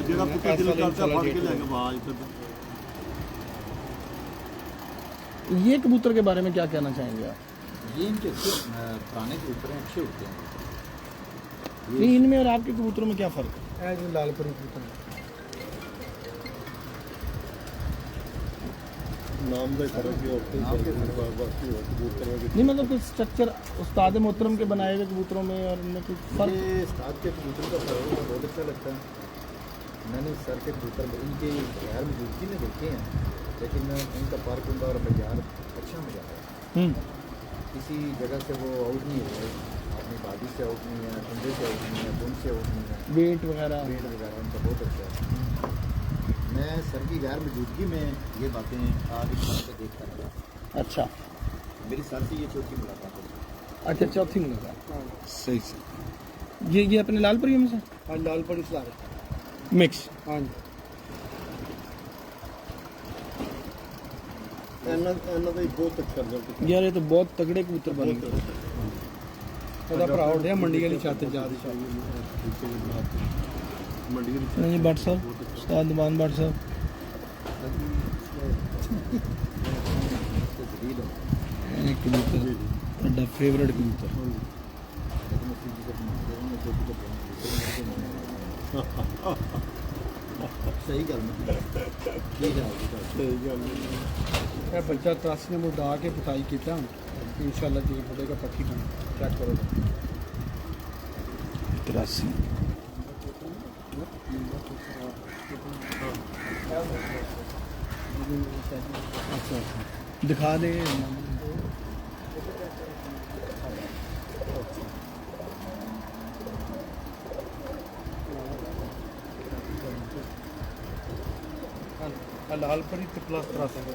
जेड़ा पुत्र दिल करता है फाड़ के ले आवाज फिर। ये कबूतर के बारे में क्या कहना चाहेंगे आप? ये इनके पुराने कबूतर हैं, अच्छे उड़ते हैं। नहीं इनमें और आपके कबूतरों में क्या फ़र्क है? है जो लालपुरी कबूतर है। नाम का फर्क ही होता है, बाकी कबूतर में नहीं मतलब कोई स्ट्रक्चर उस्ताद मोहतरम के बनाए हुए कबूतरों में और इनमें कोई फ़र्क? ये स्टाफ के कबूतर का फर्क बहुत अच्छा लगता है। मैंने सर के कबूतर इनके बिहार में जुटकी में देखे हैं, लेकिन इनका पार्क उनका और बिहार अच्छा मजा आया। किसी जगह से वो आउट नहीं हुए, अपनी बादी से आउट नहीं है, ठंडे से आउट नहीं है, धुंध से आउट नहीं है, वेट वगैरह पेट वगैरह उनका बहुत अच्छा है। मैं सर की गैर मौजूदगी में ये बातें आगे से देखता रहा। अच्छा मेरी सर से ये चौथी मुलाकात है। अच्छा चौथी मुलाकात सही से ये अपने लालपुरी में से हाँ लालपुरी सलारे मिक्स। हाँ जी। ਇਹਨਾਂ ਦਾ ਹੀ ਬਹੁਤ ਅੱਛਾ ਰਿਜ਼ਲਟ यार ये तो बहुत तगड़े कबूतर बन गए। ਉਹਦਾ ਭਰਾ ਉੱਡਿਆ ਮੰਡੀ ਵਾਲੀ ਛੱਤ ਜਾ ਦੀ ਛੱਤ। ਮੰਡੀ ਦੇ नहीं जी भट्ट साहब उस्ताद दीवान भट्ट साहब ये कबूतर ਤੁਹਾਡਾ फेवरेट कबूतर ਸਹੀ ਗੱਲ ਹੈ। ਕੀ ਗੱਲ ਹੈ? ਸਹੀ ਗੱਲ ਹੈ। ਇਹ ਬੱਚਾ 83 ਨੇ ਮੁੰਡਾ ਕੇ ਪਤਾਈ ਕੀਤਾ ਹੁਣ ਇਨਸ਼ਾਅੱਲਾ ਜੀ ਹੋਵੇਗਾ ਪੱਕੀ ਬਣ ਚੈੱਕ ਕਰੋ। 83 अच्छा दिखा दे। लाल पर ही प्लस करा सकते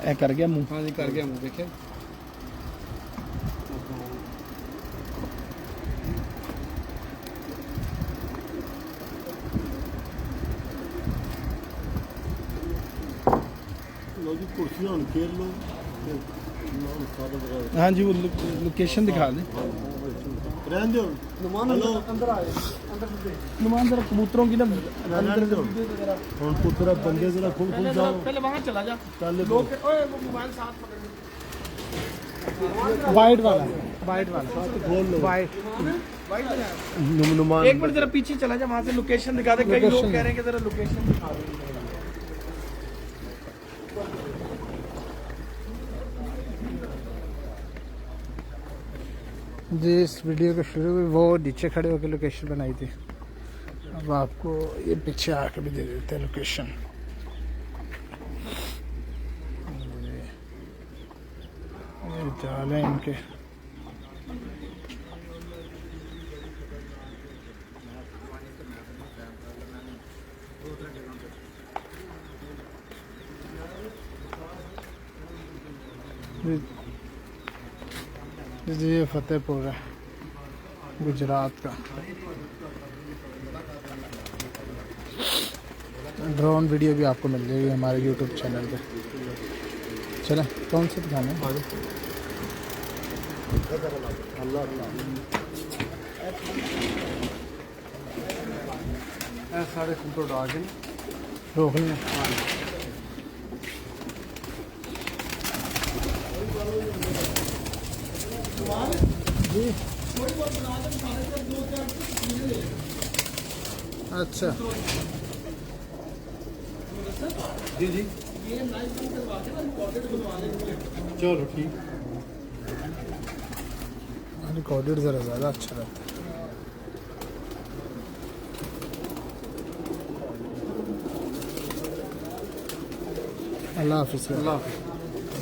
ए कर गया मुंह। हाँ जी कर गया मुँह देखे लो जी कुर्सियां घेर लो हाँ जी वो लोकेशन दिखा दें। रहन दो हेलो नुमान जरा कबूतरों की ना रहन दो हुन पुत्रा बंदे जरा खुल खुल जाओ पहले वहाँ चला जा। चल लोग ओए वो मोबाइल साथ पकड़ वाइट वाला खोल लो वाइट नुमान एक मिनट जरा पीछे चला जा, वहाँ से लोकेशन दिखा दे। कई लोग कह रहे हैं कि जरा लोकेशन दिखा दे। जी इस वीडियो के शुरू में वो नीचे खड़े होकर लोकेशन बनाई थी, अब आपको ये पीछे आके भी दे देते हैं लोकेशन। ये जाल है इनके। ये फतेहपुर है गुजरात का। ड्रोन वीडियो भी आपको मिल जाएगी हमारे यूट्यूब चैनल पे। चलें कौन से दिखाना है? साढ़े फुट डाल के रोक लें। अच्छा जी जी चलो ठीक रिकॉर्डेड ज़रा ज़्यादा अच्छा रहता है। अल्लाह हाफिज़। अल्लाह हाफिज़।